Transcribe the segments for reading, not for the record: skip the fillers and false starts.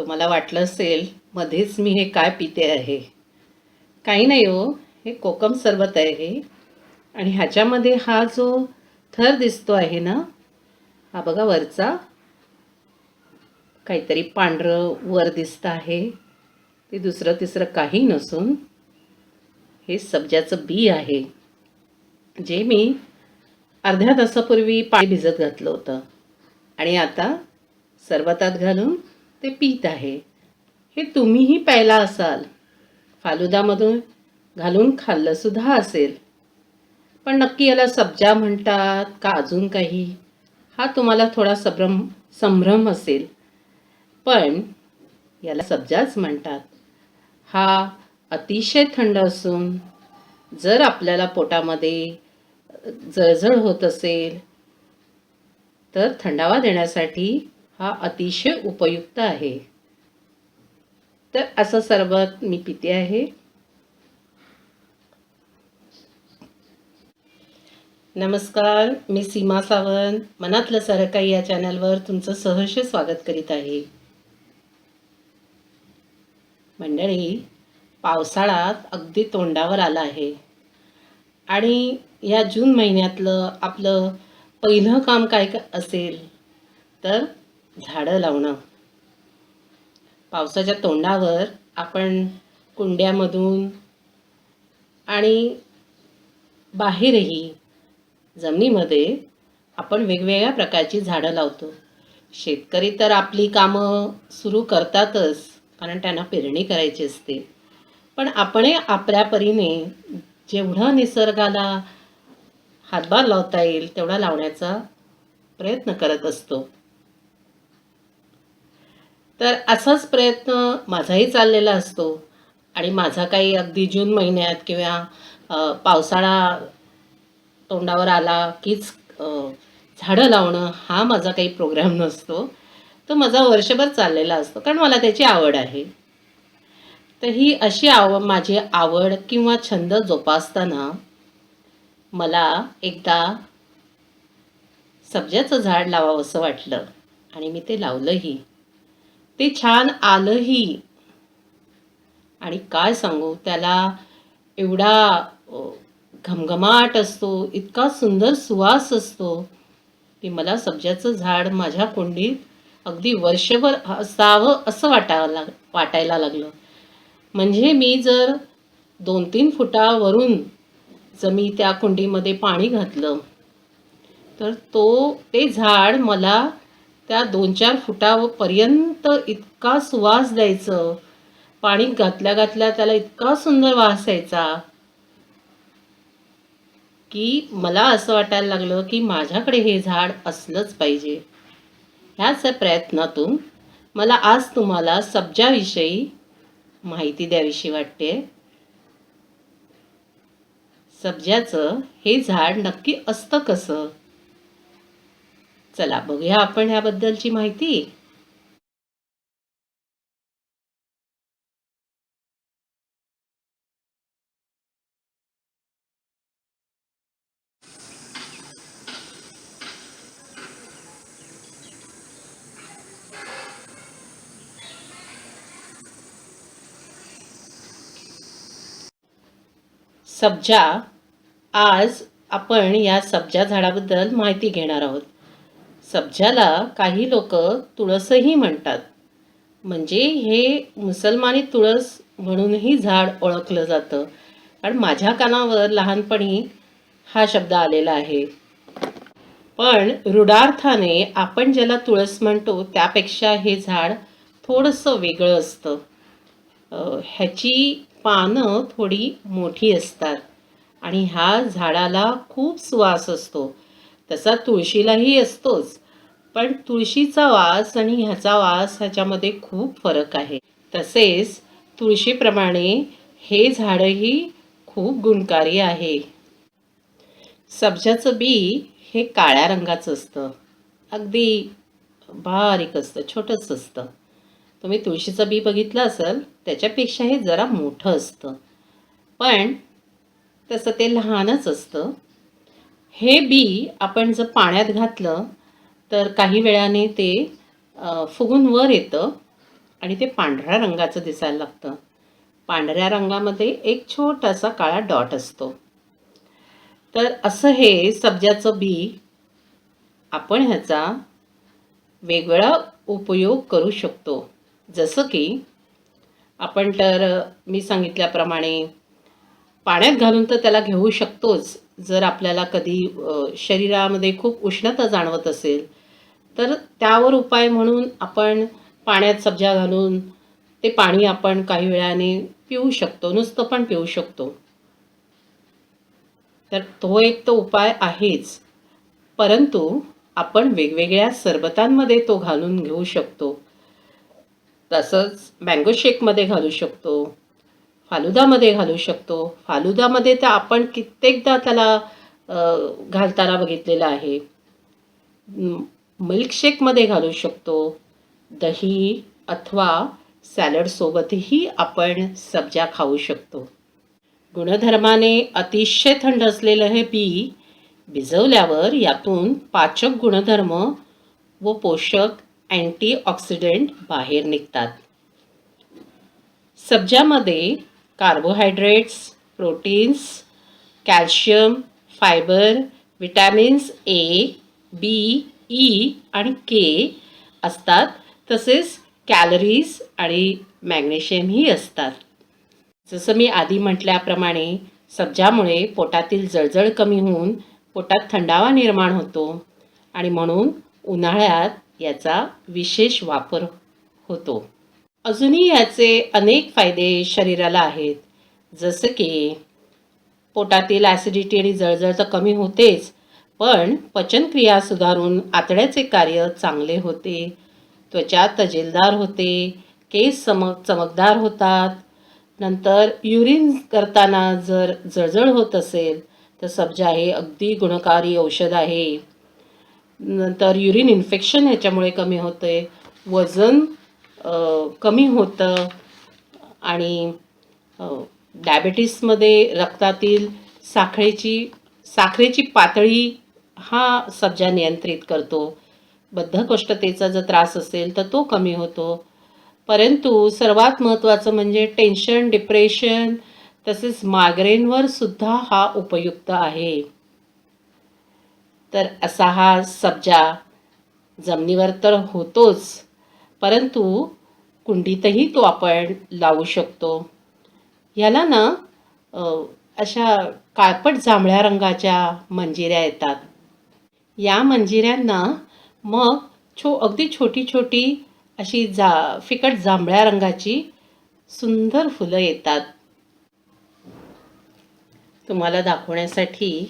तुम्हाला वाटलं असेल मध्येच मी हे काय पिते आहे. काही नाही हो, हे कोकम सरबत आहे. आणि ह्याच्यामध्ये हा जो थर दिसतो आहे ना, हा बघा वरचा काहीतरी पांढरं वर दिसतं आहे. ते दुसरं तिसरं काही नसून हे सब्जाचं बी आहे, जे मी अर्ध्या तासापूर्वी पाणी भिजत घातलं होतं आणि आता सरबतात घालून ते पीत आहे. हे तुम्हीही प्यायला असाल, फालुदामधून घालून खाल्लं सुद्धा असेल. पण नक्की याला सब्जा म्हणतात का अजून काही, हा तुम्हाला थोडा संभ्रम असेल. पण याला सब्जाच म्हणतात. हा अतिशय थंड असून जर आपल्याला पोटामध्ये जळजळ होत असेल तर थंडावा देण्यासाठी हा अतिशय उपयुक्त आहे. तर असं सरबत मी पिते आहे. नमस्कार, मी सीमा सावंत. मनातलं सारं काही या चॅनलवर तुमचं सहर्ष स्वागत करीत आहे. मंडळी, पावसाळ्यात अगदी तोंडावर आला आहे आणि या जून महिन्यातलं आपलं पहिलं काम काय असेल तर झाडं लावणं. पावसाच्या तोंडावर आपण कुंड्यामधून आणि बाहेरही जमिनीमध्ये आपण वेगवेगळ्या प्रकारची झाडं लावतो. शेतकरी तर आपली कामं सुरू करतातच, कारण त्यांना पेरणी करायची असते. पण आपणही आपल्या परीने जेवढं निसर्गाला हातभार लावता येईल तेवढा लावण्याचा प्रयत्न करत असतो. तर असाच प्रयत्न माझाही चाललेला असतो आणि माझा काही अगदी जून महिन्यात किंवा पावसाळा तोंडावर आला कीच झाडं लावणं हा माझा काही प्रोग्राम नसतो. तो माझा वर्षभर चाललेला असतो, कारण मला त्याची आवड आहे. तर ही अशी माझी आवड किंवा छंद जोपासताना मला एकदा सब्जाचं झाड लावावं असं वाटलं आणि मी ते लावलंही. ते छान आलंही आणि काय सांगू, त्याला एवढा घमघमाट असतो, इतका सुंदर सुवास असतो की मला सब्जाचं झाड माझ्या कुंडीत अगदी वर्षभर असावं असं वाटायला लागलं. म्हणजे मी जर 2-3 फुटावरून मी त्या कुंडीमध्ये पाणी घातलं तर ते झाड मला त्या 2-4 फुटापर्यंत इतका सुवास द्यायचं. पाणी घातल्या घातल्या त्याला इतका सुंदर वास यायचा की मला असं वाटायला लागलं की माझ्याकडे हे झाड असलंच पाहिजे. ह्याच प्रयत्नातून मला आज तुम्हाला सब्जाविषयी माहिती द्यावीशी वाटते. सब्जाचं हे झाड नक्की असतं कसं, चला बघूया आपण ह्याबद्दलची माहिती. सब्जा, आज आपण या सब्जा झाडाबद्दल माहिती घेणार आहोत. सब्जाला काही लोक तुळसही म्हणतात. म्हणजे हे मुसलमानी तुळस म्हणूनही झाड ओळखलं जातं. कारण माझ्या कानावर लहानपणी हा शब्द आलेला आहे. पण रूढार्थाने आपण ज्याला तुळस म्हणतो त्यापेक्षा हे झाड थोडंसं वेगळं असतं. ह्याची पानं थोडी मोठी असतात आणि ह्या झाडाला खूप सुवास असतो. तसा तुळशीलाही असतोच, पण तुळशीचा वास आणि ह्याचा वास ह्याच्यामध्ये खूप फरक आहे. तसेच तुळशीप्रमाणे हे झाडही खूप गुणकारी आहे. सब्जाचं बी हे काळ्या रंगाचं असतं, अगदी बारीक असतं, छोटंच असतं. तुम्ही तुळशीचं बी बघितलं असेल, त्याच्यापेक्षा हे जरा मोठं असतं, पण तसं ते लहानच असतं. हे बी आपण जर पाण्यात घातलं तर काही वेळाने ते फुगून वर येतं आणि ते पांढऱ्या रंगाचं दिसायला लागतं. पांढऱ्या रंगामध्ये एक छोटासा काळा डॉट असतो. तर असं हे सब्जाचं बी, आपण ह्याचा वेगळा उपयोग करू शकतो. जसं की आपण तर मी सांगितल्याप्रमाणे पाण्यात घालून तर त्याला घेऊ शकतोच. जर आपल्याला कधी शरीरामध्ये खूप उष्णता जाणवत असेल, तर त्यावर उपाय म्हणून आपण पाण्यात सब्जा घालून ते पाणी आपण काही वेळाने पिऊ शकतो, नुसतं पण पिऊ शकतो. तर तो एक तो उपाय आहेच. परंतु आपण वेगवेगळ्या सरबतांमध्ये तो घालून घेऊ शकतो. तसंच मँगो शेकमध्ये घालू शकतो, फालुदामध्ये घालू शकतो. फालुदामध्ये तर आपण कित्येकदा त्याला घालताना बघितलेलं आहे. मिल्कशेकमध्ये घालू शकतो. दही अथवा सॅलडसोबतही आपण सब्जा खाऊ शकतो. गुणधर्माने अतिशय थंड असलेलं हे बी भिजवल्यावर यातून पाचक गुणधर्म व पोषक अँटीऑक्सिडंट बाहेर निघतात. सब्जामध्ये carbohydrates, proteins, calcium, fibre, vitamins A, B, E आणि के असतात. तसेच कॅलरीज आणि मॅग्नेशियमही असतात. जसं मी आधी म्हटल्याप्रमाणे सब्जामुळे पोटातील जळजळ कमी होऊन पोटात थंडावा निर्माण होतो आणि म्हणून उन्हाळ्यात याचा विशेष वापर होतो. अजूनही याचे अनेक फायदे शरीराला आहेत. जसं की पोटातील ॲसिडिटी आणि जळजळ तर कमी होतेच, पण पचनक्रिया सुधारून आतड्याचे कार्य चांगले होते, त्वचा तजेलदार होते, केस चमकदार होतात. नंतर युरिन करताना जर जळजळ होत असेल तर सब्जा हे अगदी गुणकारी औषध आहे. नंतर युरिन इन्फेक्शन ह्याच्यामुळे कमी होते, वजन कमी होतं आणि डायबेटीसमध्ये रक्तातील साखरेची पातळी हा सब्जा नियंत्रित करतो. बद्धकोष्ठतेचा जर त्रास असेल तर तो कमी होतो. परंतु सर्वात महत्त्वाचं म्हणजे टेन्शन, डिप्रेशन तसेच मायग्रेनवर सुद्धा हा उपयुक्त आहे. तर असा हा सब्जा जमिनीवर तर होतोच, परंतु कुंडीतही तो आपण लावू शकतो. ह्याला ना अशा काळपट जांभळ्या रंगाच्या मंजिऱ्या येतात. या मंजिऱ्यांना मग अगदी छोटी छोटी अशी फिकट जांभळ्या रंगाची सुंदर फुलं येतात. तुम्हाला दाखवण्यासाठी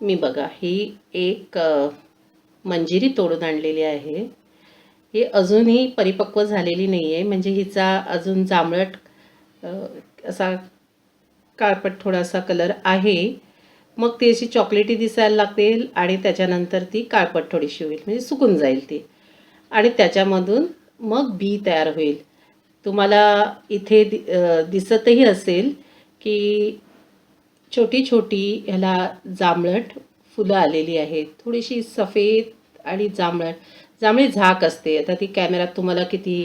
मी बघा ही एक मंजिरी तोडून आणलेली आहे. ही अजूनही परिपक्व झालेली नाही आहे, म्हणजे हिचा अजून जांभळट असा काळपट थोडासा कलर आहे. मग ती अशी चॉकलेटी दिसायला लागते आणि त्याच्यानंतर ती काळपट थोडीशी होईल, म्हणजे सुकून जाईल ती आणि त्याच्यामधून मग बी तयार होईल. तुम्हाला इथे दिसतही असेल की छोटी छोटी ह्याला जांभळट फुलं आलेली आहेत. थोडीशी सफेद आणि जांभळी झाक असते. आता ती कॅमेऱ्यात तुम्हाला किती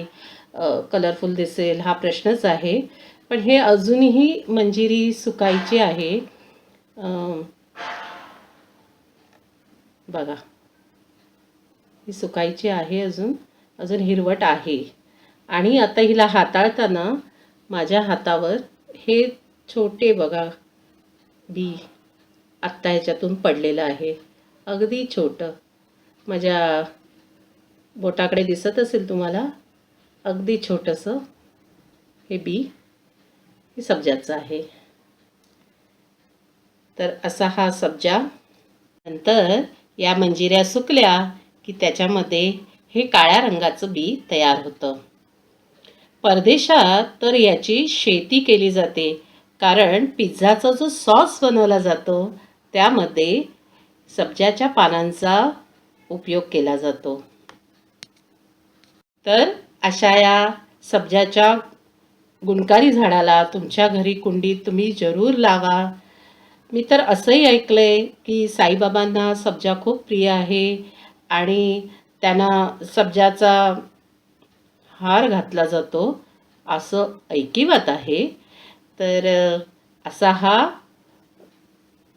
कलरफुल दिसेल हा प्रश्नच आहे, पण हे अजूनही मंजिरी सुकायची आहे. बघा ही सुकायची आहे, अजून हिरवट आहे. आणि आता हिला हाताळताना माझ्या हातावर हे छोटे बघा बी आत्ता ह्याच्यातून पडलेलं आहे, अगदी छोटं, माझ्या बोटाकडे दिसत असेल तुम्हाला, अगदी छोटंसं हे बी हे सब्जाचं आहे. तर असा हा सब्जा. नंतर या मंजिऱ्या सुकल्या की त्याच्यामध्ये हे काळ्या रंगाचं बी तयार होतं. परदेशात तर याची शेती केली जाते, कारण पिझ्झाचा जो सॉस बनवला जातो त्यामध्ये सब्जाच्या पानांचा उपयोग केला जातो. तर अशा या सब्जाच्या गुणकारी झाडाला तुमच्या घरी कुंडीत तुम्ही जरूर लावा. मी तर असंही ऐकलंय की साईबाबांना सब्जा खूप प्रिय आहे आणि त्यांना सब्जाचा हार घातला जातो असं ऐकिवात आहे. तर असा हा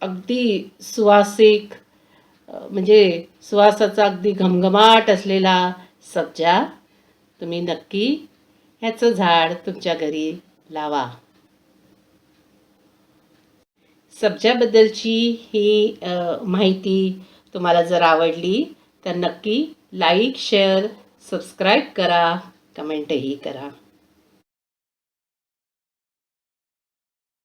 अगदी सुवासिक म्हणजे सुवासाचा अगदी घमघमाट असलेला सब्जा तुम्ही नक्की ह्याचं झाड तुमच्या घरी लावा. सब्जाबद्दलची ही माहिती तुम्हाला जर आवडली तर नक्की लाईक, शेअर, सबस्क्राईब करा, कमेंटही करा.